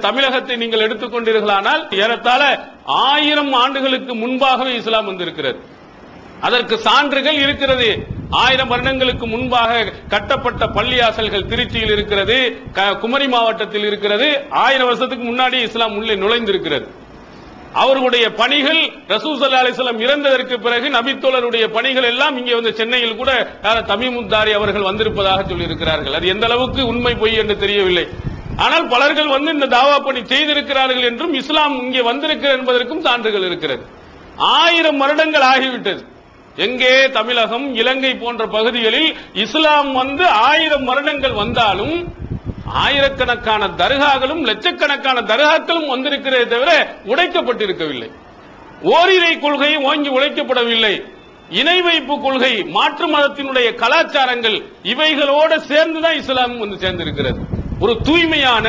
தமிழகத்தை நீங்கள் எடுத்துக்கொண்டீர்களானால் ஏறத்தாழ 1000 ஆண்டுகளுக்கு முன்பாகவே இஸ்லாம் வந்திருக்கிறது. அதற்கு சான்றுகள் இருக்கிறது. 1000 வருடங்களுக்கு முன்பாக கட்டப்பட்ட பள்ளியாசல்கள் திருச்சியில் இருக்கிறது, குமரி மாவட்டத்தில் இருக்கிறது. 1000 வருஷத்துக்கு முன்னாடி இஸ்லாம் உள்ளே நுழைந்திருக்கிறது. அவர்களுடைய பணிகள் ரசூல் ஸல்லல்லாஹு அலைஹி வஸல்லம் இறந்ததற்கு பிறகு நபித்தோழருடைய பணிகள் எல்லாம் இங்கே வந்து சென்னையில் கூட தமீமுத்தாரி அவர்கள் வந்திருப்பதாக சொல்லியிருக்கிறார்கள். அது எந்த அளவுக்கு உண்மை பொய் என்று தெரியவில்லை. ஆனால் பலர்கள் வந்து இந்த தாவா பணி செய்திருக்கிறார்கள் என்றும் இஸ்லாம் இங்கே வந்திருக்கிறது என்பதற்கும் சான்றுகள் இருக்கிறது. 1000 வருடங்கள் ஆகிவிட்டது. எங்கே தமிழகம், இலங்கை போன்ற பகுதிகளில் இஸ்லாம் வந்து 1000 வருடங்கள் வந்தாலும் ஆயிரக்கணக்கான தர்காக்களும் லட்சக்கணக்கான தர்காக்களும் வந்திருக்கிறதே தவிர உடைக்கப்பட்டிருக்கவில்லை. ஓரிரை கொள்கை ஓங்கி உழைக்கப்படவில்லை. இணை வைப்பு கொள்கை, மாற்று மதத்தினுடைய கலாச்சாரங்கள் இவைகளோடு சேர்ந்துதான் இஸ்லாம் வந்து சேர்ந்திருக்கிறது. ஒரு தூய்மையான,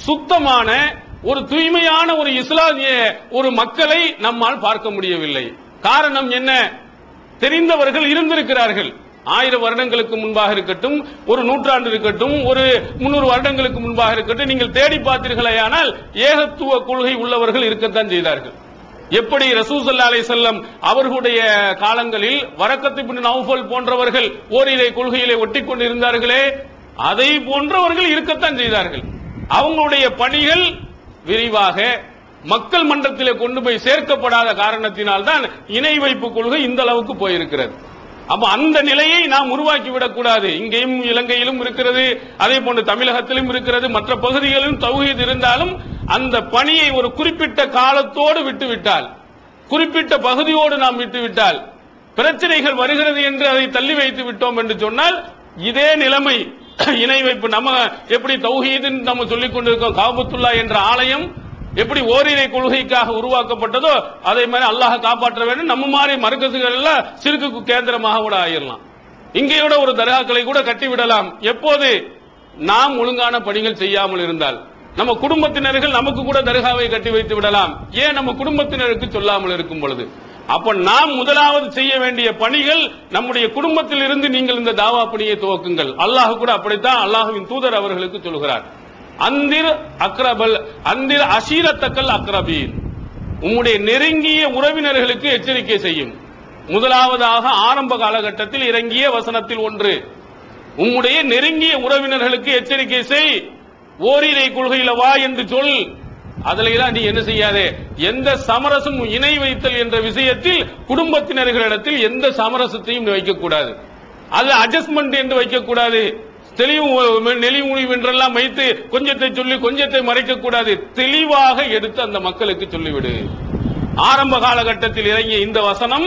சுத்தமான, ஒரு தூய்மையான ஒரு இஸ்லாமிய ஒரு மக்களை நம்மால் பார்க்க முடியவில்லை. காரணம் என்ன? தெரிந்தவர்கள் இருந்திருக்கிறார்கள். 1000 வருடங்களுக்கு முன்பாக இருக்கட்டும், ஒரு நூற்றாண்டு இருக்கட்டும், ஒரு 300 வருடங்களுக்கு முன்பாக இருக்கட்டும், நீங்கள் தேடி பார்த்தீர்களேயானால் ஏகத்துவ கொள்கை உள்ளவர்கள் இருக்கத்தான் செய்தார்கள். எப்படி ரசூல் ஸல்லல்லாஹு அலைஹி வஸல்லம் அவர்களுடைய காலங்களில் வரக்கத் இப்னு நௌஃபல் போன்றவர்கள் ஓரிரை கொள்கையிலே ஒட்டி கொண்டிருந்தார்களே, அதை போன்றவர்கள் இருக்கத்தான் செய்தார்கள். அவங்களுடைய பணிகள் விரிவாக மக்கள் மன்றத்திலே கொண்டு போய் சேர்க்கப்படாத காரணத்தினால்தான் இணை வைப்பு கொள்கை இந்த அளவுக்கு போயிருக்கிறது. அப்ப அந்த நிலையை நாம் உருவாக்கிவிடக் கூடாது. இங்கேயும் இலங்கையிலும் இருக்கிறது, அதே போன்று தமிழகத்திலும் இருக்கிறது, மற்ற பகுதிகளிலும் தௌஹீத் இருந்தாலும் அந்த பணியை ஒரு குறிப்பிட்ட காலத்தோடு விட்டுவிட்டால், குறிப்பிட்ட பகுதியோடு நாம் விட்டுவிட்டால், பிரச்சனைகள் வருகிறது என்று அதை தள்ளி வைத்து விட்டோம் என்று சொன்னால் இதே நிலைமை இணை வைப்பு. நம்ம எப்படி தௌஹீத் நம்ம சொல்லிக் கொண்டிருக்கோம், காபத்துல்லா என்ற ஆலயம் எப்படி ஓரிரை கொள்கைக்காக உருவாக்கப்பட்டதோ அதே மாதிரி அல்லாஹ் காப்பாற்ற வேண்டும். நம்ம மாதிரி மர்கசுகள் எல்லாம் சிறுக்கு கேந்திரமாக கூட ஆயிரலாம். இங்கேயோட ஒரு தர்காக்களை கூட கட்டிவிடலாம். எப்போது நாம் ஒழுங்கான பணிகள் செய்யாமல் இருந்தால், நம்ம குடும்பத்தினர்கள் நமக்கு கூட தர்காவை கட்டி வைத்து விடலாம். ஏன் நம்ம குடும்பத்தினருக்கு சொல்லாமல் இருக்கும் பொழுது? அப்ப நாம் முதலாவது செய்ய வேண்டிய பணிகள் நம்முடைய குடும்பத்தில் இருந்து நீங்கள் இந்த தாவா பணியை துவக்குங்கள். அல்லாஹ் கூட அப்படித்தான் அல்லாஹ்வின் தூதர் அவர்களுக்கு சொல்கிறார். அந்திர் அஷீரத்தக்கல் அக்ரபீன், உம்முடைய நெருங்கிய உறவினர்களுக்கு எச்சரிக்கை செய்யும். முதலாவதாக ஆரம்ப காலகட்டத்தில் இறங்கிய வசனத்தில் ஒன்று, உம்முடைய நெருங்கிய உறவினர்களுக்கு எச்சரிக்கை செய். ஓரிரை கொள்கையில வா என்று சொல். அதுல எல்லாம் நீ என்ன செய்யாதே, எந்த சமரசம் இணை வைத்தல் என்ற விஷயத்தில் குடும்பத்தினர்களிடத்தில் எந்த சமரசத்தையும் வைக்கக்கூடாது. அது அட்ஜஸ்ட்மெண்ட் என்று வைக்கக்கூடாது. நெளிமுடிவு என்றெல்லாம் வைத்து கொஞ்சத்தை சொல்லி கொஞ்சத்தை மறைக்கக்கூடாது. தெளிவாக எடுத்து அந்த மக்களுக்கு சொல்லிவிடு. ஆரம்ப காலகட்டத்தில் இறங்கிய இந்த வசனம்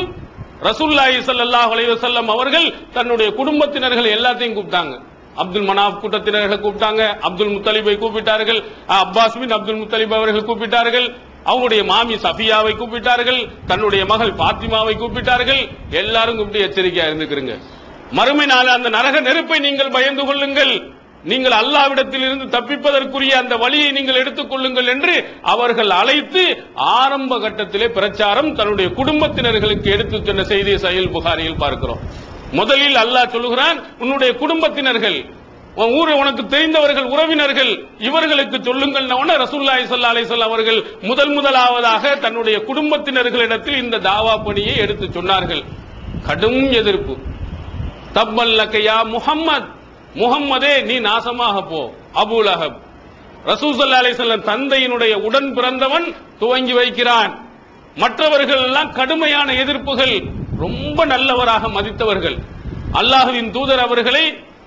ரசூலுல்லாஹி ஸல்லல்லாஹு அலைஹி வஸல்லம் அவர்கள் தன்னுடைய குடும்பத்தினர்கள் எல்லாத்தையும் கூப்பிட்டாங்க. அப்துல் மனாப் கூட்டத்தினர்களை கூப்பிட்டாங்க, அப்துல் முத்தலிபை கூப்பிட்டார்கள், அப்பாஸ் பின் அப்துல் முத்தலிப் அவர்கள் கூப்பிட்டார்கள், அவங்களுடைய மாமி சஃபியாவை கூப்பிட்டார்கள், தன்னுடைய மகள் பாத்திமாவை கூப்பிட்டார்கள். எல்லாரும் கூப்பிட்டு எச்சரிக்கையா இருந்துக்கிறீங்க. மறுமை நாள் அந்த நரக நெருப்பை நீங்கள் பயந்து கொள்ளுங்கள், நீங்கள் அல்லாஹ்விடத்தில் இருந்து தப்பிப்பதற்குரிய அந்த வழியை நீங்கள் எடுத்துக் கொள்ளுங்கள் என்று அவர்கள் அழைத்து ஆரம்ப கட்டத்திலே பிரச்சாரம் தன்னுடைய குடும்பத்தினர்களுக்கு எடுத்து சொன்ன செய்தியை சஹீஹ் புகாரியில் பார்க்கிறோம். முதலில் அல்லாஹ் சொல்லுகிறான், உன்னுடைய குடும்பத்தினர்கள், உனக்கு தெரிந்தவர்கள், உறவினர்கள், இவர்களுக்கு சொல்லுங்கள். ரசூலுல்லாஹி ஸல்லல்லாஹு அலைஹி வஸல்லம் அவர்கள் முதலாவதாக தன்னுடைய குடும்பத்தினர்களிடத்தில் இந்த தாவா பணியை எடுத்து சொன்னார்கள். கடும் எதிர்ப்பு. தப்பல்லக்கையா முஹம்மத், முஹம்மதே நீ நாசமாக போ. அபூ லஹப், ரசூல் ஸல்லல்லாஹு அலைஹி வஸல்லம் தந்தையினுடைய உடன் பிறந்தவன் துவங்கி வைக்கிறான். மற்றவர்கள் எல்லாம் கடுமையான எதிர்ப்புகள். ரொம்ப நல்லவராக மதித்தவர்கள், அல்லாஹ்வின் தூதர் அவர்களை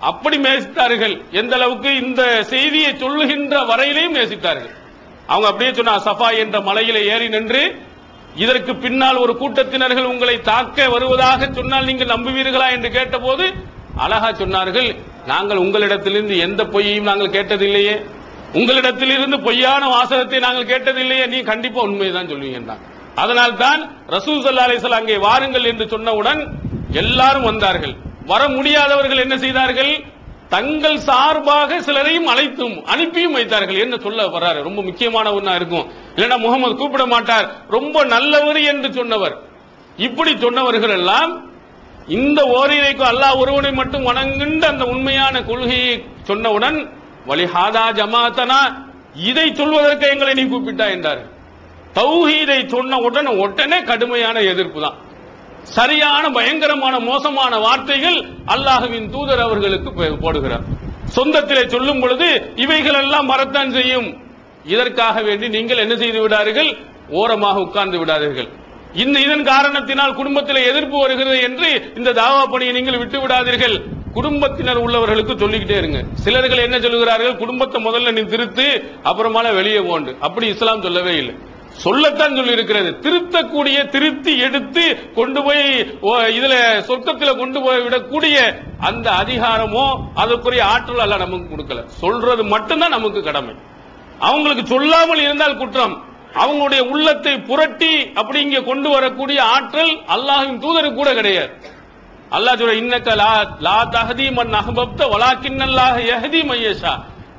அப்படி நேசித்தார்கள். எந்த அளவுக்கு இந்த செய்தியை சொல்லுகின்ற வரையிலையும் நேசித்தார்கள். அவங்க அப்படியே சொன்னா, சஃபா என்ற மலையில ஏறி நின்று இதற்கு பின்னால் ஒரு கூட்டத்தினர்கள் உங்களை தாக்க வருவதாக சொன்னால் நீங்கள் நம்புவீர்களா என்று கேட்டபோது அழகா சொன்னார்கள், நாங்கள் உங்களிடத்திலிருந்து எந்த பொய்யையும் நாங்கள் கேட்டதில்லையே, உங்களிடத்திலிருந்து பொய்யான வாசகத்தை நாங்கள் கேட்டதில்லையே, நீ கண்டிப்பா உண்மைதான் சொல்லுவீங்க. அதனால் தான் ரசூல் ஸல்லல்லாஹு அலைஹி வஸல்லம் அங்கே வாருங்கள் என்று சொன்னவுடன் எல்லாரும் வந்தார்கள். வர முடியாதவர்கள் என்ன செய்தார்கள், தங்கள் சார்பாக சிலரையும் அழைத்தும் அனுப்பியும் வைத்தார்கள். என்ன சொல்ல வர்றாரு, ரொம்ப முக்கியமான ஒண்ணா இருக்கும், இல்லைன்னா முகமது கூப்பிட மாட்டார், ரொம்ப நல்லவர் என்று சொன்னவர். இப்படி சொன்னவர்கள் எல்லாம் இந்த ஓரிரைக்கு அல்லாஹ் ஒருவனை மட்டும் வணங்குகின்ற அந்த உண்மையான கொள்கையை சொன்னவுடன் வலிஹாதா ஜமாத்தனா, இதை சொல்வதற்கு எங்களை நீ கூப்பிட்டா என்றார். தௌஹீதை சொன்ன உடனே கடுமையான எதிர்ப்பு தான். சரியான பயங்கரமான மோசமான வார்த்தைகள் அல்லாஹ்வின் தூதர் அவர்களுக்கு போடுகிறார். சொந்தத்திலே சொல்லும் பொழுது இவைகள் எல்லாம் மறத்தான் செய்யும். இதற்காக வேண்டி நீங்கள் என்ன செய்து விடார்கள், ஓரமாக உட்கார்ந்து விடாதீர்கள். இதன் காரணத்தினால் குடும்பத்தில் எதிர்ப்பு வருகிறது என்று இந்த தாவா பணியை நீங்கள் விட்டு விடாதீர்கள். குடும்பத்தினர் உள்ளவர்களுக்கு சொல்லிக்கிட்டே இருங்க. சிலர்கள் என்ன சொல்லுகிறார்கள், குடும்பத்தை முதல்ல நீ திருத்து, அப்புறமால வெளியே போண்டு. அப்படி இஸ்லாம் சொல்லவே இல்லை. சொல்லத்தான் சொல்லி இருக்கிறது. திருத்தக்கூடிய, திருத்தி எடுத்து கொண்டு போய் இதுல சொர்க்கத்தில் கொண்டு போய் விடக்கூடிய அந்த அதிகாரமோ அதற்குரிய ஆற்றல் அல்ல நமக்கு கொடுக்கல. சொல்றது மட்டும்தான் நமக்கு கடமை. அவங்களுக்கு சொல்லாமல் இருந்தால் குற்றம். அவங்களுடைய உள்ளத்தை புரட்டி அப்படி இங்க கொண்டு வரக்கூடிய ஆற்றல் அல்லாஹ்வின் தூதருக்கு கூட கிடையாது. அல்லாஹ் சொல்ற இன்னக லா தஹதி மன் அஹ்பப்த வலாக்கின்னல்லாஹ் யஹ்தி மய்யஷா.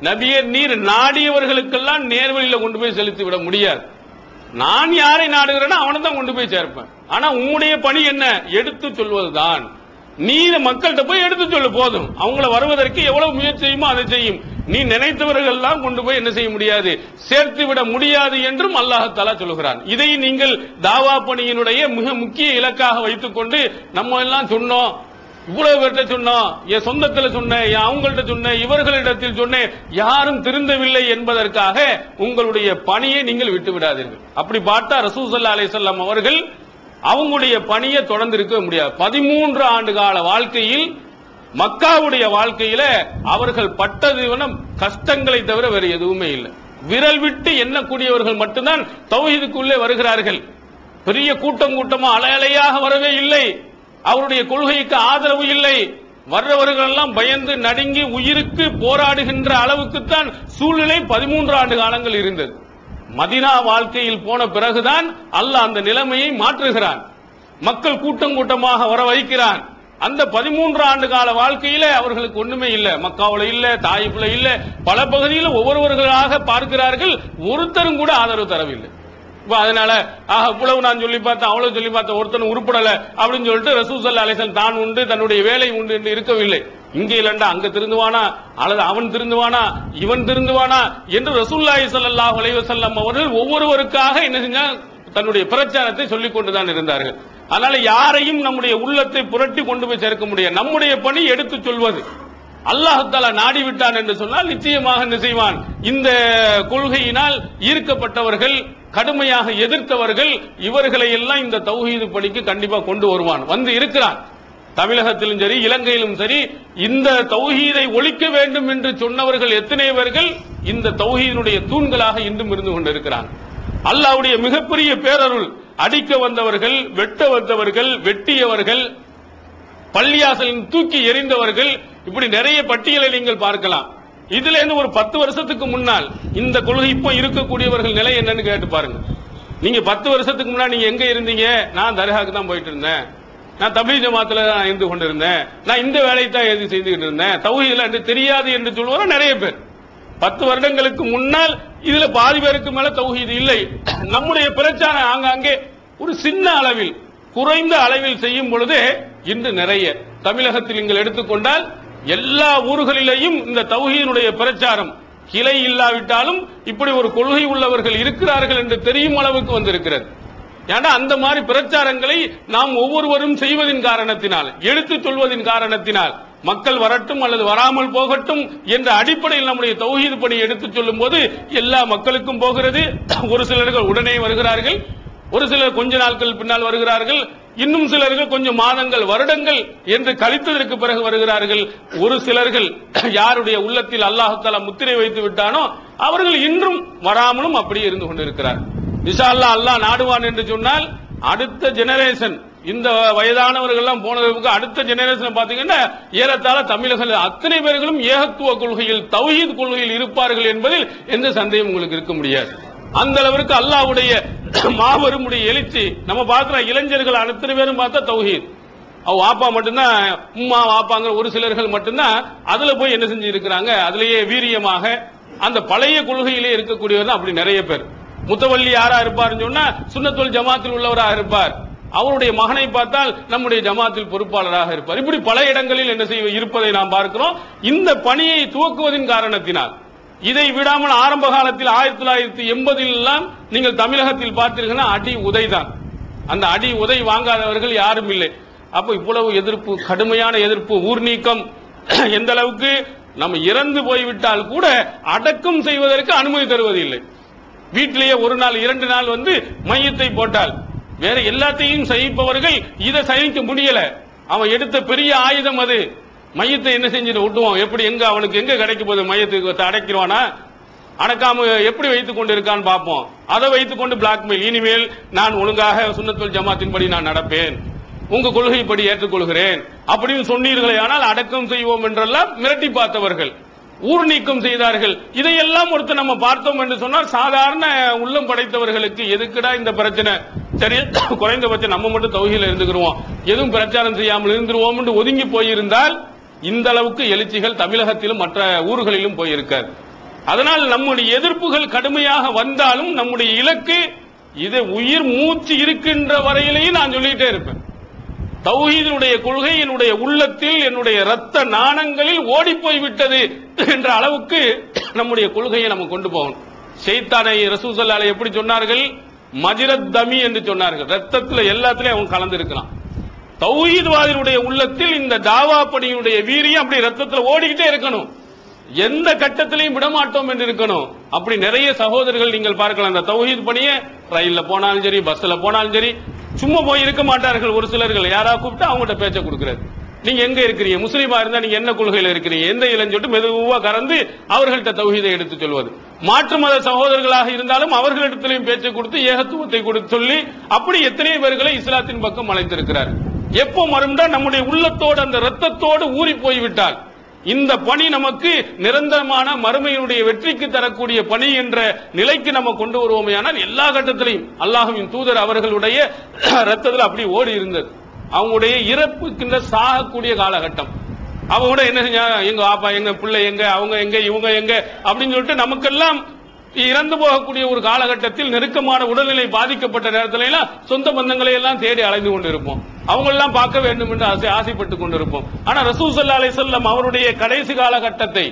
நபியே, நீர் நாடியவர்களுக்கெல்லாம் நேர்வழியில கொண்டு போய் செலுத்தி விட முடியாது. நான் யாரை நாடுகிறேன்னா அவனை தான் கொண்டு போய் சேர்ப்பேன். ஆனா உன்னுடைய பணி என்ன, எடுத்து சொல்வதுதான். நீ மக்கள்கிட்ட போய் எடுத்து சொல்லு போதும். அவங்கள வருவதற்கு எவ்வளவு முயற்சி செய்யுமோ அதை செய்யும். நீ நினைத்தவர்கள் எல்லாம் கொண்டு போய் என்ன செய்ய முடியாது, சேர்த்து விட முடியாது என்றும் அல்லாஹ் தஆலா சொல்கிறான். இதை நீங்கள் தாவா பணியினுடைய மிக முக்கிய இலக்காக வைத்துக் கொண்டு நம்ம எல்லாம் சொன்னோம், இவ்வளவு பேர்ட்ட சொன்னோம், என் சொந்தத்தில் சொன்னேன், அவங்கள்ட்ட சொன்னேன், இவர்களிடத்தில் சொன்னேன், யாரும் திருந்தவில்லை என்பதற்காக உங்களுடைய பணியை நீங்கள் விட்டு விடாதீர்கள். அப்படி பார்த்தா ரசூல் ஸல்லல்லாஹு அலைஹி வஸல்லம் அவர்கள் அவங்களுடைய பணியை தொடர்ந்து இருக்க முடியாது. 13 ஆண்டு கால வாழ்க்கையில், மக்காவுடைய வாழ்க்கையில அவர்கள் பட்டது கஷ்டங்களை தவிர வேறு எதுவுமே இல்லை. விரல் விட்டு எண்ணக்கூடியவர்கள் மட்டும்தான் தௌஹீதுக்குள்ளே வருகிறார்கள். பெரிய கூட்டமா அலையலையாக வரவே இல்லை. அவருடைய கொள்கைக்கு ஆதரவு இல்லை. வர்றவர்கள் எல்லாம் பயந்து நடுங்கி உயிருக்கு போராடுகின்ற அளவுக்குத்தான் சூழ்நிலை 13 ஆண்டு காலங்கள் இருந்தது. மதீனா வாழ்க்கையில் போன பிறகுதான் அல்லாஹ் அந்த நிலைமையை மாற்றுகிறான். மக்கள் கூட்டமாக வர வைக்கிறான். அந்த 13 ஆண்டு கால வாழ்க்கையில அவர்களுக்கு ஒண்ணுமே இல்ல. மக்காவுல இல்ல, தாயிஃப்ல இல்ல, பல பகுதியில் ஒவ்வொருவர்களாக பார்க்கிறார்கள். ஒருத்தரும் கூட ஆதரவு தரவில்லை. அதனால இவ்வளவு நான் சொல்லி பார்த்தேன், அவ்வளவு சொல்லி பார்த்தேன், ஒருத்தன் உருப்படல அப்படின்னு சொல்லிட்டு ரசூல் ஸல்லல்லாஹு அலைஹி வஸல்லம் தான் உண்டு, தன்னுடைய வேலை உண்டு என்று இருக்கவில்லை. இங்கே இல்லண்டா அங்க திருந்துவானா, அல்லது அவன் திருந்துவானா, இவன் திருந்துவானா என்று ரசூலுல்லாஹி ஸல்லல்லாஹு அலைஹி வஸல்லம் அவர்கள் ஒவ்வொருவருக்காக என்ன செஞ்சாங்க, தன்னுடைய பிரச்சாரத்தை சொல்லிக் கொண்டுதான் இருந்தார்கள். அதனால யாரையும் நம்முடைய உள்ளத்தை புரட்டி கொண்டு போய் சேர்க்க முடியாது. நம்முடைய பணி எடுத்து சொல்வது. அல்லாஹ் தஆலா நாடி விட்டான் என்று சொன்னால் நிச்சயமாக என்ன செய்வான், இந்த கொள்கையினால் ஈர்க்கப்பட்டவர்கள், கடுமையாக எதிர்த்தவர்கள், இவர்களை எல்லாம் இந்த தௌஹீது பணிக்கு கண்டிப்பா கொண்டு வருவான். வந்து இருக்கிறான். தமிழகத்திலும் சரி, இலங்கையிலும் சரி, இந்த தௌஹீதை ஒழிக்க வேண்டும் என்று சொன்னவர்கள் எத்தனை பேர்கள் இந்த தௌஹீதினுடைய தூண்களாக இன்றும் இருந்து கொண்டிருக்கிறான். அல்லாஹ்வுடைய மிகப்பெரிய பேரருள். அடிக்க வந்தவர்கள், வெட்ட வந்தவர்கள், வெட்டியவர்கள், பள்ளியாசலின் தூக்கி எறிந்தவர்கள், இப்படி நிறைய பட்டியலை நீங்கள் பார்க்கலாம். இதுல இருந்து ஒரு 10 வருஷத்துக்கு முன்னால் இந்த கொள்கை இப்ப இருக்கக்கூடியவர்கள் நிலை என்னன்னு கேட்டு பாருங்க. நீங்க 10 வருஷத்துக்கு முன்னாடி நீங்க எங்க இருந்தீங்க? நான் தர்காக்கு தான் போயிட்டு இருந்தேன், நான் தப்லீக் ஜமாத்துல தான் இருந்து கொண்டிருந்தேன், நான் இந்த வேலையை தான் எது செய்துகிட்டு இருந்தேன், தௌஹீதுல என்று தெரியாது என்று சொல்லுவாங்க நிறைய பேர். 10 வருடங்களுக்கு முன்னால் இதுல பாதி பேருக்கு மேல தௌஹீது இல்லை. நம்முடைய பிரச்சாரம் ஆங்காங்கே ஒரு சின்ன அளவில், குறைந்த அளவில் செய்யும் பொழுது இன்று நிறைய தமிழகத்தில் நீங்கள் எடுத்துக்கொண்டால் எல்லா ஊர்களிலேயும் இந்த தௌஹீதுடைய பிரச்சாரம் கிளை இல்லாவிட்டாலும் இப்படி ஒரு கொள்கை உள்ளவர்கள் இருக்கிறார்கள் என்று தெரியும் அளவுக்கு வந்திருக்கிறது. ஏன்னா அந்த மாதிரி பிரச்சாரங்களை நாம் ஒவ்வொருவரும் செய்வதின் காரணத்தினால், எடுத்துச் சொல்வதின் காரணத்தினால், மக்கள் வரட்டும் அல்லது வராமல் போகட்டும் என்ற அடிப்படையில் நம்முடைய தௌஹீது பணி எடுத்துச் சொல்லும் போது எல்லா மக்களுக்கும் போகிறது. ஒரு சிலர்கள் உடனே வருகிறார்கள், ஒரு சிலர் கொஞ்ச நாட்கள் பின்னால் வருகிறார்கள், இன்னும் சிலர்கள் கொஞ்சம் மாதங்கள், வருடங்கள் என்று கழித்ததற்கு பிறகு வருகிறார்கள். ஒரு சிலர்கள் யாருடைய உள்ளத்தில் அல்லாஹ் தஆலா முத்திரை வைத்து விட்டானோ அவர்கள் இன்றும் வராமலும் அப்படியே இருந்து கொண்டிருக்கிறார். இன்ஷா அல்லாஹ் அல்லாஹ் நாடுவான் என்று சொன்னால் அடுத்த ஜெனரேஷன், இந்த வயதானவர்கள் எல்லாம் போனதுக்கு அடுத்த ஜெனரேஷன் பாத்தீங்கன்னா ஏறத்தாழ தமிழர்கள் அத்தனை பேர்களும் ஏகத்துவ கொள்கையில், தௌஹீத் கொள்கையில் இருப்பார்கள் என்பதில் எந்த சந்தேகம் உங்களுக்கு இருக்க முடியாது. அந்த அளவிற்கு அல்லாஹ்வுடைய மாபெரும் எழுச்சி நம்ம பார்க்கிற இளைஞர்கள் அத்தனை பேரும் பார்த்தா தௌஹீத். வாப்பா மட்டும்தான், உம்மா வாப்பாங்கிற ஒரு சிலர்கள் மட்டும்தான் அதுல போய் என்ன செஞ்சு இருக்கிறாங்க, அதுலயே வீரியமாக அந்த பழைய கொள்கையிலே இருக்கக்கூடியவர் அப்படி நிறைய பேர். முத்தவல்லி யாரா இருப்பாருன்னு சொன்னா சுன்னத்துல் ஜமாத்தில் உள்ளவராக இருப்பார். அவருடைய மகனை பார்த்தால் நம்முடைய ஜமாத்தில் பொறுப்பாளராக இருப்பார். இப்படி பல இடங்களில் என்ன செய்ய இருப்பதை நாம் பார்க்கிறோம். இந்த பணியை துவக்குவதின் காரணத்தினால் இதை விடாமல் ஆரம்ப காலத்தில் 1980 எல்லாம் நீங்கள் தமிழகத்தில் பார்த்தீங்கன்னா அடி உதைதான். அந்த அடி உதை வாங்காதவர்கள் யாரும் இல்லை. அப்ப இவ்வளவு எதிர்ப்பு, கடுமையான எதிர்ப்பு, ஊர் நீக்கம், எந்த அளவுக்கு நம்ம இறந்து போய்விட்டால் கூட அடக்கம் செய்வதற்கு அனுமதி தருவதில்லை. வீட்டிலேயே ஒரு நாள் 2 நாள் மையத்தை போட்டால் வேற எல்லாத்தையும் சகிப்பவர்கள் இதை சகிக்க முடியல. அவன் எடுத்த பெரிய ஆயுதம் அது. மையத்தை என்ன செஞ்சுட்டு விட்டுவான்? எப்படி எங்க அவனுக்கு எங்க கிடைக்க போகுது? மையத்துக்கு அடைக்கிறவானா? அடக்காம எப்படி வைத்துக் கொண்டு இருக்கான்னு பார்ப்போம். அதை வைத்துக் கொண்டு பிளாக்மெயில். இனிமேல் நான் ஒழுங்காக சுன்னத்துல் ஜமாத்தின் படி நான் நடப்பேன், உங்க கொள்கைப்படி ஏற்றுக்கொள்கிறேன் அப்படின்னு சொன்னீர்களே, ஆனால் அடக்கம் செய்வோம் என்றெல்லாம் மிரட்டி பார்த்தவர்கள், ஊர் நீக்கம் செய்தார்கள். இதையெல்லாம் ஒருத்தர் நம்ம பார்த்தோம் என்று சொன்னால் சாதாரண உள்ளம் படைத்தவர்களுக்கு எதுக்குடா இந்த பிரச்சனை, சரி குறைந்தபட்சம் நம்ம மட்டும் தௌஹீதுல இருந்துக்கிறோம், எதுவும் பிரச்சாரம் செய்யாமல் இருந்துருவோம் என்று ஒதுங்கி போயிருந்தால் இந்த அளவுக்கு எழுச்சிகள் தமிழகத்திலும் மற்ற ஊர்களிலும் போயிருக்காது. அதனால் நம்முடைய எதிர்ப்புகள் கடுமையாக வந்தாலும் நம்முடைய இலக்கு இது உயிர் மூச்சு இருக்கின்ற வரையிலேயும் நான் சொல்லிட்டே இருப்பேன். தௌஹீதுடைய கொள்கை என்னுடைய உள்ளத்தில், என்னுடைய ரத்த நாணங்களில் ஓடி போய்விட்டது என்ற அளவுக்கு நம்முடைய கொள்கையை நம்ம கொண்டு போகணும். ஷைத்தானை ரசூல் ஸல்லல்லாஹு அலைஹி எப்படி சொன்னார்கள்? மஜ்ரத் தமி என்று சொன்னார்கள். ரத்தத்துல எல்லாத்திலையும் அவன் கலந்து இருக்கலாம். தௌஹீத்வாதிகளுடைய உள்ளத்தில் இந்த தாவா பணியுடைய வீரியம் அப்படி ரத்தத்துல ஓடிக்கிட்டே இருக்கணும், எந்த கட்டத்திலையும் விடமாட்டோம் என்று இருக்கணும். அப்படி நிறைய சகோதரர்கள் நீங்கள் பார்க்கலாம். அந்த தௌஹீத் பணியை ரயில்ல போனாலும் சரி, பஸ்ல போனாலும் சரி, சும்மா போய் இருக்க மாட்டார்கள். ஒரு சிலர்கள் யாராவது கூப்பிட்டு அவங்ககிட்ட பேச்ச கொடுக்கிறது. நீங்க எங்க இருக்கிறீங்க, முஸ்லீமா இருந்தா நீங்க என்ன கொள்கையில இருக்கிறீங்க, எந்த இல்லைன்னு சொல்லிட்டு மெதுவா கறந்து அவர்கள்ட்ட தௌஹீதை எடுத்து சொல்வது. மாற்று மத சகோதரர்களாக இருந்தாலும் அவர்களிடத்திலையும் பேச்சை கொடுத்து ஏகத்துவத்தை கொடுத்து சொல்லி அப்படி எத்தனையோ பேர்களை இஸ்லாத்தின் பக்கம் அழைத்திருக்கிறார். எப்போ மறுந்தா நம்முடைய உள்ளத்தோடு அந்த ரத்தத்தோடு ஊறி போய்விட்டால் இந்த பணி நமக்கு நிரந்தரமான மறுமையினுடைய வெற்றிக்கு தரக்கூடிய பணி என்ற நிலைக்கு நம்ம கொண்டு வருவோமையானால் எல்லா கட்டத்திலையும் அல்லாஹ்வின் தூதர் அவர்களுடைய ரத்தத்தில் அப்படி ஓடி இருந்தது. அவங்களுடைய இறப்புக்கின்ற சாகக்கூடிய காலகட்டம். அவங்க என்ன செஞ்சாங்க, எங்க ஆப்பா எங்க பிள்ளை எங்க, அவங்க எங்க, இவங்க எங்க அப்படின்னு சொல்லிட்டு நமக்கெல்லாம் இறந்து போகக்கூடிய ஒரு காலகட்டத்தில் நெருக்கமான உடல்நிலை பாதிக்கப்பட்ட நேரத்தில எல்லாம் சொந்த பந்தங்களை எல்லாம் தேடி அலைந்து கொண்டிருப்போம். அவங்க எல்லாம் பார்க்க வேண்டும் என்று ஆசைப்பட்டுக் கொண்டிருப்போம். ஆனா ரசூல் ஸல்லல்லாஹு அலைஹி வஸல்லம் அவருடைய கடைசி காலகட்டத்தை,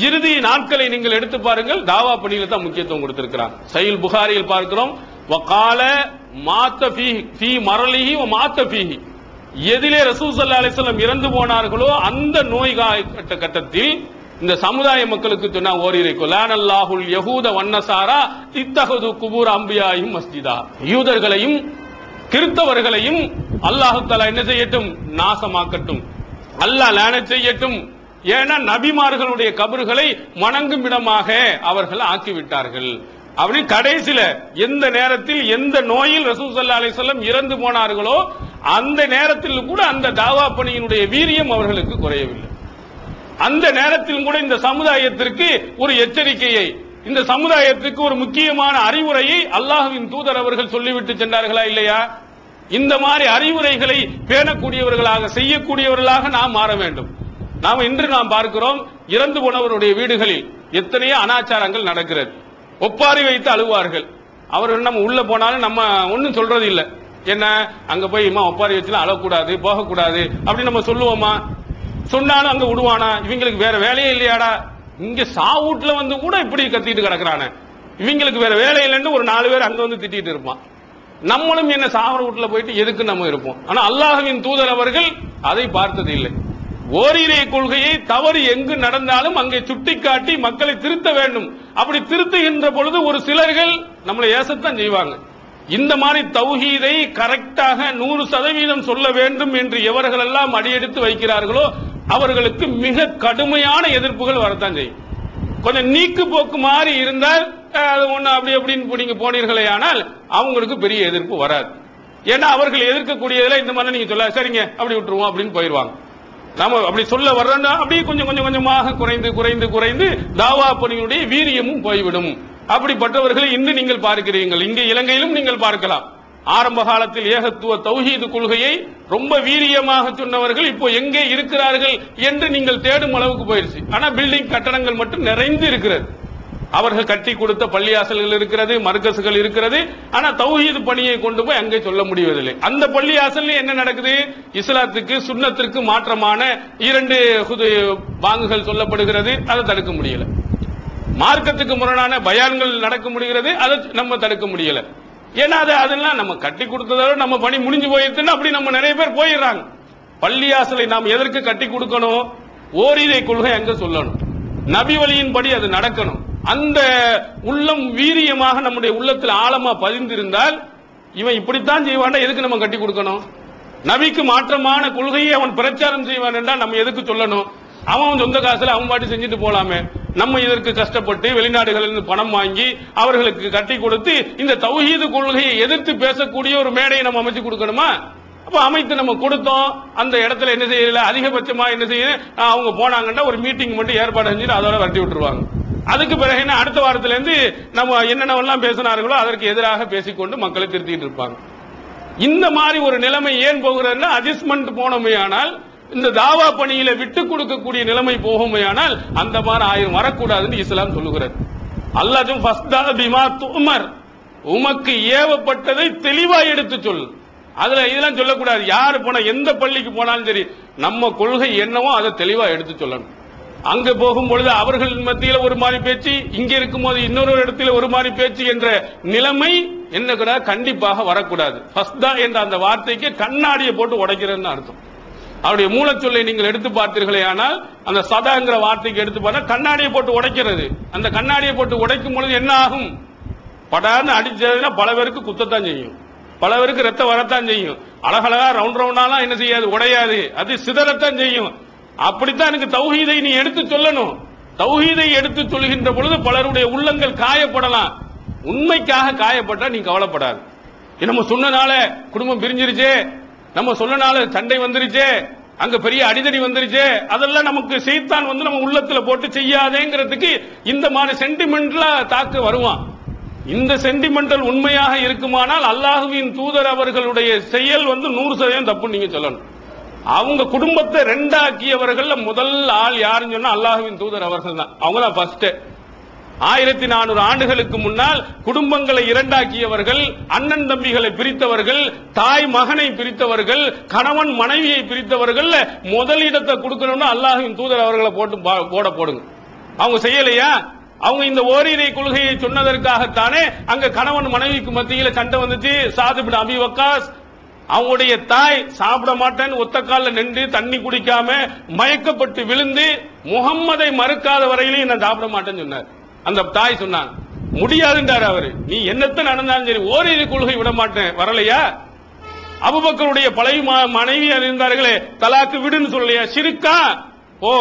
இறுதி நாட்களை நீங்கள் எடுத்து பாருங்கள், தாவா பணியில தான் முக்கியத்துவம் கொடுத்திருக்கிறார். சஹீஹ் புகாரியில் பார்க்கிறோம், வகால மாத்த ஃபீ மரலிஹி வ மாத்த ஃபீஹி, எதிலே ரசூல் ஸல்லல்லாஹு அலைஹி வஸல்லம் இறந்து போனார்களோ அந்த நோய் கட்டத்தில் இந்த சமுதாய மக்களுக்கு சொன்னா ஓரிரை கொலானல்லாஹுல் யஹூத வன்னசாரா இத்தஹது குபூர் அம்பியாயும் மஸ்ஜிதா, யூதர்களையும் கிறிஸ்தவர்களையும் அல்லாஹ் தஆலா என்ன செய்யட்டும், நாசமாக்கட்டும், அல்லாஹ் லானத் செய்யட்டும். ஏன்னா நபிமார்களுடைய கபர்களை வணங்கும் இடமாக அவர்கள் ஆக்கிவிட்டார்கள். அப்படி கடைசியில எந்த நேரத்தில் எந்த நோயில் ரசூல் ஸல்லல்லாஹு அலைஹி வஸல்லம் இறந்து போனார்களோ அந்த நேரத்தில் கூட அந்த தாவா பணியினுடைய வீரியம் அவர்களுக்கு குறையவில்லை. அந்த நேரத்தில் கூட இந்த சமுதாயத்திற்கு ஒரு எச்சரிக்கையை, இந்த சமுதாயத்துக்கு ஒரு முக்கியமான அறிவுரையை அல்லாஹ்வின் தூதர் அவர்கள் சொல்லிவிட்டு சென்றார்களா இல்லையா? இந்த மாதிரி அறிவுரைகளை பேணக்கூடியவர்களாக, செய்யக்கூடியவர்களாக நாம் மாற வேண்டும். நாம் இன்று நாம் பார்க்கிறோம், இறந்து போனவருடைய வீடுகளில் எத்தனையோ அனாச்சாரங்கள் நடக்கிறது. ஒப்பாரி வைத்து அழுவார்கள். அவர்கள் நம்ம உள்ள போனாலும் நம்ம ஒன்னும் சொல்றது இல்லை. என்ன அங்க போய் ஒப்பாரி வச்சுலாம் அழக்கூடாது, போகக்கூடாது அப்படின்னு நம்ம சொல்லுவோமா? சொன்னாலும் அங்க விடுவானா? இவங்களுக்கு வேற வேலையே இல்லையாடா? இங்க சாவூட்ல கூட இப்படி கத்திட்டு கிடக்குறானே, இவங்களுக்கு வேற வேலை இல்லைன்னு ஒரு 4 பேர் அங்க திட்டிட்டு இருப்பான். நம்மளும் என்ன சாவர வீட்டுல போயிட்டு எதுக்கு நம்ம இருப்போம்? ஆனா அல்லாஹ்வின் தூதர் அவர்கள் அதை பார்த்தது இல்லை. ஓரிரை கொள்கையை தவறு எங்கு நடந்தாலும் அங்கே சுட்டிக்காட்டி மக்களை திருத்த வேண்டும். அப்படி திருத்துகின்ற பொழுது ஒரு சிலர்கள் நம்மளை ஏசத்தான் செய்வாங்க. இந்த மாதிரி தௌஹீதை கரெக்டாக 100% சொல்ல வேண்டும் என்று எவர்கள் எல்லாம் அடியெடுத்து வைக்கிறார்களோ அவர்களுக்கு மிக கடுமையான எதிர்ப்புகள் வரத்தான் செய்யும். கொஞ்சம் நீக்கு போக்கு மாறி இருந்தால் அது ஒண்ணு அப்படி அப்படின்னு நீங்க போனீர்களே ஆனால் அவங்களுக்கு பெரிய எதிர்ப்பு வராது. ஏன்னா அவர்கள் எதிர்க்கக்கூடியதுல இந்த மாதிரி நீங்க சொல்ல சரிங்க அப்படி விட்டுருவோம் அப்படின்னு போயிருவாங்க. நாம அப்படி சொல்ல வர்றோம்னா அப்படியே கொஞ்சம் கொஞ்சமாக குறைந்து குறைந்து குறைந்து தாவா பணியுடைய வீரியமும் போய்விடும். அப்படிப்பட்டவர்களை இன்று நீங்கள் பார்க்கிறீர்கள். இங்கே இலங்கையிலும் நீங்கள் பார்க்கலாம். ஆரம்ப காலத்தில் ஏகத்துவ தௌஹீது கொள்கையை ரொம்ப வீரியமாக சொன்னவர்கள் இப்போ எங்கே இருக்கிறார்கள் என்று நீங்கள் தேடும் அளவுக்கு போயிருச்சு. ஆனா பில்டிங் கட்டடங்கள் மட்டும் நிறைந்து இருக்கிறது. அவர்கள் கட்டி கொடுத்த பள்ளியாசல்கள் இருக்கிறது, மர்கஸ்கள் இருக்கிறது. ஆனா தௌஹீது பணியை கொண்டு போய் அங்கே சொல்ல முடிவதில்லை. அந்த பள்ளியாசல்ல என்ன நடக்குது? இஸ்லாத்துக்கு சுன்னத்திற்கு மாற்றமான 2 பாங்குகள் சொல்லப்படுகிறது. அதை தடுக்க முடியல. மார்க்கத்துக்கு முரணான பயான்கள் நடக்க முடிகிறது, அதை நம்ம தடுக்க முடியல. ஏன்னா அதெல்லாம் நம்ம கட்டி கொடுத்ததோட நம்ம பணி முடிஞ்சு போயிருச்சுன்னா அப்படி நம்ம நிறைய பேர் போயிடுறாங்க. பள்ளியாசலை நாம் எதற்கு கட்டி கொடுக்கணும்? ஓரிரை கொள்கை அங்க சொல்லணும், நபி வழியின்படி அது நடக்கணும். அந்த உள்ளம் வீரியமாக நம்முடைய உள்ளத்தில் ஆழமா பதிந்திருந்தால் இவன் இப்படித்தான் செய்வான், எதுக்கு நம்ம கட்டி கொடுக்கணும்? நபிக்கு மாற்றமான கொள்கையை அவன் பிரச்சாரம் செய்வான் என்றால் நம்ம எதுக்கு சொல்லணும்? அவன் சொந்த காசுல அவன் பாட்டு செஞ்சுட்டு போலாமே. நம்ம இதற்கு கஷ்டப்பட்டு வெளிநாடுகளிலிருந்து பணம் வாங்கி அவர்களுக்கு கட்டி கொடுத்து இந்த தௌஹீது கொள்கையை எதிர்த்து பேசக்கூடிய ஒரு மேடையை நம்ம அமைச்சு கொடுக்கணுமா? அப்ப அமைத்து நம்ம கொடுத்தோம். அந்த இடத்துல என்ன செய்யல, அதிகபட்சமா என்ன செய்ய, அவங்க போனாங்கன்னா ஒரு மீட்டிங் மட்டும் ஏற்பாடு செஞ்சுட்டு அதோட வரட்டி விட்டுருவாங்க. அதுக்கு பிறகு என்ன, அடுத்த வாரத்துல இருந்து நம்ம என்னென்னவெல்லாம் பேசினார்களோ அதற்கு எதிராக பேசிக்கொண்டு மக்களை திருத்திட்டு இருப்பாங்க. இந்த மாதிரி ஒரு நிலைமை ஏன் போகிறதுனா, அட்ஜஸ்ட்மெண்ட் போனமையானால், இந்த தாவா பணியில விட்டு கொடுக்கக்கூடிய நிலைமை போகுமையானால் அந்த மாதிரி ஆயிரம் வரக்கூடாதுன்னு இஸ்லாம் சொல்லுகிறது. அல்லாஹ் ஃபஸ்தா பிமா துமர், உமக்கு ஏவப்பட்டதை தெளிவா எடுத்து சொல். அதுல இதெல்லாம் சொல்லக்கூடாது. யாரு போனா, எந்த பள்ளிக்கு போனாலும் சரி, நம்ம கொள்கை என்னவோ அதை தெளிவா எடுத்து சொல்லணும். அங்க போகும் பொழுது அவர்கள் மத்தியில ஒரு மாதிரி பேச்சு, இங்க இருக்கும் போது இன்னொரு இடத்துல ஒரு மாதிரி பேச்சு என்ற நிலைமை என்ன கண்டிப்பாக வரக்கூடாது. ஃபஸ்தா என்ற அந்த வார்த்தைக்கு கண்ணாடியை போட்டு உடைக்கிறதுன்னு அர்த்தம். அவருடைய மூலச்சொல்லை நீங்கள் எடுத்து பார்த்தீர்களே ஆனால், அந்த சதாங்கிற வார்த்தைக்கு எடுத்து பார்த்தா கண்ணாடியை போட்டு உடைக்கிறது. அந்த கண்ணாடியை போட்டு உடைக்கும் பொழுது என்ன ஆகும்? படான்னு அடிச்சதுன்னா பல பேருக்கு குத்தத்தான் செய்யும், பல பேருக்கு ரத்தம் வரத்தான் செய்யும். அழகழகா ரவுண்ட் ரவுண்டாலாம் என்ன செய்யாது, உடையாது, அது சிதறத்தான் செய்யும். அப்படித்தான் எனக்கு தௌஹீதை நீ எடுத்து சொல்லணும். தௌஹீதை எடுத்து சொல்கின்ற பொழுது பலருடைய உள்ளங்கள் காயப்படலாம். உண்மைக்காக காயப்பட்டா நீ கவலைப்படாது. நம்ம சொன்னனால குடும்பம் பிரிஞ்சிருச்சே, நம்ம சொன்னனால சண்டை வந்துருச்சே, அங்க பெரிய அடிதடி வந்துருச்சே, அதெல்லாம் நமக்கு சைத்தான் வந்து நம்ம உள்ளத்துல போட்டு செய்யாதேங்கிறதுக்கு இந்த மாதிரி சென்டிமெண்ட்ல தாக்க வருவான். இந்த சென்டிமெண்டல் உண்மையாக இருக்குமானால் அல்லாஹுவின் தூதர் அவர்களுடைய செயல் வந்து 100% தப்பு நீங்க சொல்லணும். அவங்க குடும்பத்தை ரெண்டாக்கியவர்கள் முதல் ஆள் யாருன்னு சொன்னா அல்லாஹுவின் தூதர் அவர்கள் தான். அவங்க தான் ஃபர்ஸ்ட். 1400 ஆண்டுகளுக்கு முன்னால் குடும்பங்களை இரண்டாக்கியவர்கள், அண்ணன் தம்பிகளை பிரித்தவர்கள், தாய் மகனை பிரித்தவர்கள், கணவன் மனைவியை பிரித்தவர்கள் முதலிடத்தை கொடுக்கணும்னு அல்லாஹ்வின் தூதர் அவர்களை போட்டு போடுங்க. அவங்க செய்யலையா? அவங்க இந்த ஓரிரை கொள்கையை சொன்னதற்காகத்தானே அங்க கணவன் மனைவிக்கு மத்தியில் சண்டை வந்துச்சு. சாத் இப்னு அபி வக்காஸ் அவங்களுடைய தாய் சாப்பிட மாட்டேன்னு ஒத்த காலில் நின்று தண்ணி குடிக்காம மயக்கப்பட்டு விழுந்து முகம்மதை மறுக்காத வரையிலையும் நான் சாப்பிட மாட்டேன்னு சொன்னார். அந்த தாய் சொன்னாங்க, முடியாதுன்றார் அவரு. நீ என்னத்த நடந்தாலும் சரி ஓரிரை கொள்கை விட மாட்டேன், வரலையா? அபூபக்கருடைய பழைய மனைவி இருந்தார்களே, தலாக்கு விடுன்னு சொல்லலையா? சிறுக்கா? ஓ,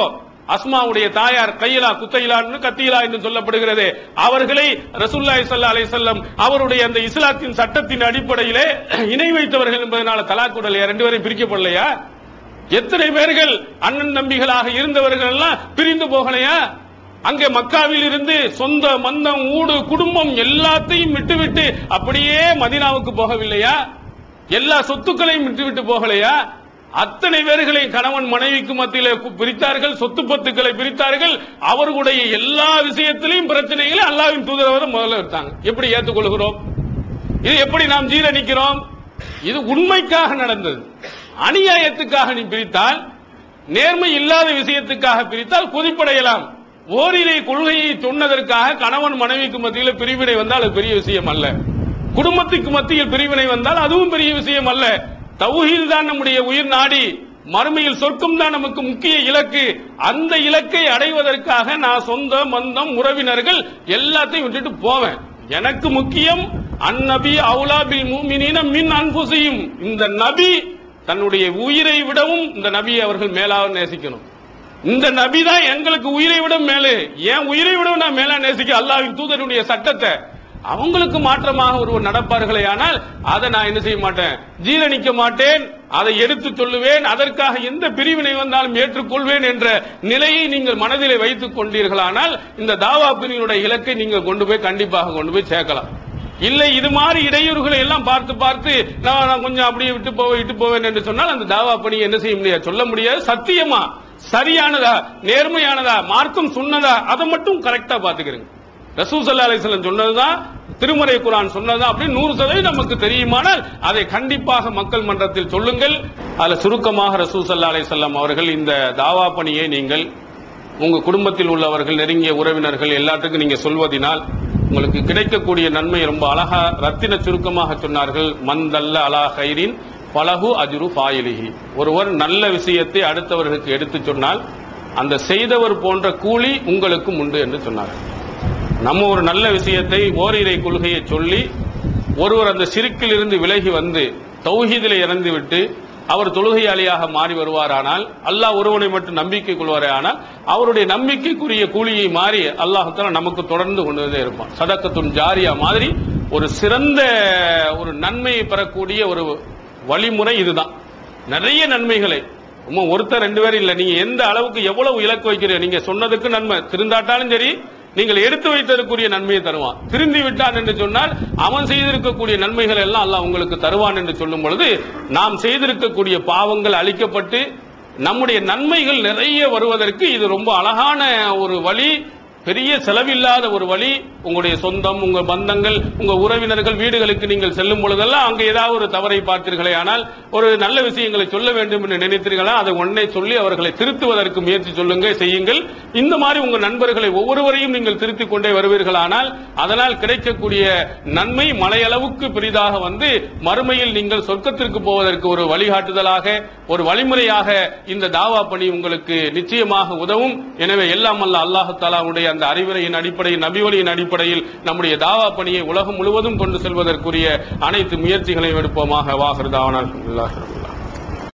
அஸ்மாவுடைய தாயார் கையிலா குத்தையிலா கத்தியிலா என்று சொல்லப்படுகிறது. அவர்களை ரசூலுல்லாஹி ஸல்லல்லாஹு அலைஹி வஸல்லம் அவருடைய அந்த இஸ்லாத்தின் சட்டத்தின் அடிப்படையிலே இணை வைத்தவர்கள் என்பதனால தலாக் விடலையா? ரெண்டு பேரும் பிரிக்கப்படலையா? எத்தனை பேர்கள் அண்ணன் தம்பிகளாக இருந்தவர்கள் எல்லாம் பிரிந்து போகலையா? அங்கே மக்காவில் இருந்து சொந்த மந்தம் ஊடு குடும்பம் எல்லாத்தையும் விட்டுவிட்டு அப்படியே மதீனாவுக்கு போகவில்லையா? எல்லா சொத்துக்களையும் விட்டுவிட்டு போகலையா? அத்தனை பேர்களை கணவன் மனைவிக்கு மத்தியிலே பிரித்தார்கள், சொத்து பத்துக்களை பிரித்தார்கள். அவர்களுடைய எல்லா விஷயத்திலையும் பிரச்சனைகளை அல்லாஹ்வின் தூதர் முதல்ல எடுத்தாங்க. எப்படி ஏற்றுக்கொள்கிறோம்? இது எப்படி நாம் ஜீரணிக்கிறோம்? இது உண்மைக்காக நடந்தது. அநியாயத்துக்காக நீ பிரித்தால், நேர்மை இல்லாத விஷயத்துக்காக பிரித்தால் கொதிப்படையலாம். ஓரிரை கொள்கையை சொன்னதற்காக கணவன் மனைவிக்கு மத்தியில் பிரிவினை வந்தால் அது பெரிய விஷயம் அல்ல. குடும்பத்துக்கு மத்தியில் பிரிவினை வந்தால் அதுவும் பெரிய விஷயம் அல்ல. தௌஹீத் தான் நம்முடைய உயிர் நாடி, மறுமையில் சொர்க்கம் தான் நமக்கு முக்கிய இலக்கு. அந்த இலக்கை அடைவதற்காக நான் சொந்த மந்தம் உறவினர்கள் எல்லாத்தையும் விட்டுட்டு போவேன். எனக்கு முக்கியம் அந்நபி அவுலா பில் முஃமினீன மின் அன்ஃபுஸிஹிம். இந்த நபி தன்னுடைய உயிரை விடவும் இந்த நபியை அவர்கள் மேலாக நேசிக்கணும். இந்த நபி தான் எங்களுக்கு உயிரை விட மேலே, ஏன் உயிரை விட நான் மேலா நேசிக்க அல்லாஹ்வின் தூதருடைய சட்டத்தை. அவங்களுக்கு மாற்றமாக ஒருவர் நடப்பார்களே ஆனால் அதை நான் என்ன செய்ய மாட்டேன், ஜீரணிக்க மாட்டேன். அதை எடுத்து சொல்லுவேன். அதற்காக எந்த பிரிவினை வந்தாலும் ஏற்றுக்கொள்வேன் என்ற நிலையை நீங்கள் மனதிலே வைத்துக் கொண்டீர்களானால் இந்த தாவா பிரிவினுடைய இலக்கை நீங்கள் கொண்டு போய் கண்டிப்பாக கொண்டு போய் சேர்க்கலாம். இல்லை இது மாதிரி இடையூறுகளை எல்லாம் பார்த்து பார்த்து நான் கொஞ்சம் அப்படியே விட்டு போவேன் என்று சொன்னால் அந்த தாவா பணி என்ன செய்ய முடியாது, சொல்ல முடியாது. சத்தியமா சரியானதா நேர்மையானதா மார்க்கம் சொன்னதா அதை மட்டும் கரெக்டா பாத்துக்கிறீங்க. ரசூல் ஸல்லல்லாஹு அலைஹி வஸல்லம் சொன்னதுதான், திருமறை குர்ஆன் சொன்னதுதான் அப்படி 100% நமக்கு தெரியுமானால் அதை கண்டிப்பாக மக்கள் மன்றத்தில் சொல்லுங்கள். அதுல சுருக்கமாக ரசூல் ஸல்லல்லாஹு அலைஹி வஸல்லம் அவர்கள் இந்த தாவா பணியை நீங்கள் உங்க குடும்பத்தில் உள்ளவர்கள், நெருங்கிய உறவினர்கள் எல்லாத்துக்கும் நீங்க சொல்வதினால் உங்களுக்கு கிடைக்கக்கூடிய நன்மை ரொம்ப அழகா ரத்தின சுருக்கமாக சொன்னார்கள். மந்தல்ல அலா கைரின் பலகு அஜ்ரு ஃபாயிலிஹி. ஒருவர் நல்ல விஷயத்தை அடுத்தவர்களுக்கு எடுத்து சொன்னால் அந்த செய்தவர் போன்ற கூலி உங்களுக்கும் உண்டு என்று சொன்னார்கள். நம்ம ஒரு நல்ல விஷயத்தை, ஓரிரை கொள்கையை சொல்லி ஒருவர் அந்த சிறுக்கில் இருந்து விலகி வந்து தௌஹீதிலே இறந்து விட்டு அவர் தொழுகையாளியாக மாறி வருவாரானால், அல்லாஹ் ஒருவனை மட்டும் நம்பிக்கை கொள்வாரே ஆனால் அவருடைய நம்பிக்கைக்குரிய கூலியை மாறி அல்லாஹ் நமக்கு தொடர்ந்து கொண்டுதே இருப்பான். சதக்கத்துன் ஜாரியா மாதிரி ஒரு சிறந்த ஒரு நன்மையை பெறக்கூடிய ஒரு வழிமுறை இதுதான். நிறைய நன்மைகளை ஒருத்தர் ரெண்டு பேர் இல்ல, நீங்க எந்த அளவுக்கு எவ்வளவு இலக்கு வைக்கிறீங்க, நீங்க சொன்னதுக்கு நன்மை, திருந்தாட்டாலும் சரி நீங்கள் எடுத்து வைத்ததற்குரிய நன்மையை தருவான். திருந்தி விட்டான் என்று சொன்னால் அவன் செய்திருக்கக்கூடிய நன்மைகள் எல்லாம் அல்லாஹ் உங்களுக்கு தருவான் என்று சொல்லும் பொழுது, நாம் செய்திருக்கக்கூடிய பாவங்கள் அழிக்கப்பட்டு நம்முடைய நன்மைகள் நிறைய வருவதற்கு இது ரொம்ப அழகான ஒரு வழி, பெரிய செலவில்லாத ஒரு வழி. உங்களுடைய சொந்தம், உங்க பந்தங்கள், உங்க உறவினர்கள் வீடுகளுக்கு நீங்கள் செல்லும் பொழுதெல்லாம் அங்கே ஏதாவது ஒரு தவறை பார்த்தீர்களே ஆனால் ஒரு நல்ல விஷயங்களை சொல்ல வேண்டும் என்று நினைத்தீர்களா, அதை உடனே சொல்லி அவர்களை திருத்துவதற்கு முயற்சி செய்யுங்கள். இந்த மாதிரி உங்க நண்பர்களை ஒவ்வொருவரையும் நீங்கள் திருத்திக் கொண்டே வருவீர்களானால் அதனால் கிடைக்கக்கூடிய நன்மை மலையளவுக்கு பெரிதாக வந்து மறுமையில் நீங்கள் சொர்க்கத்திற்கு போவதற்கு ஒரு வழிகாட்டுதலாக, ஒரு வழிமுறையாக இந்த தாவா பணி உங்களுக்கு நிச்சயமாக உதவும். எனவே எல்லாம் அல்ல அல்லாஹ் தஆலாவுடைய அந்த அறிவுரையின் அடிப்படையில், நபிவழியின் அடிப்படையில் நம்முடைய தாவா பணியை உலகம் முழுவதும் கொண்டு செல்வதற்குரிய அனைத்து முயற்சிகளையும் எடுப்போமாக. வாஹிர் தாவானா அல்ஹம்துலில்லாஹ்.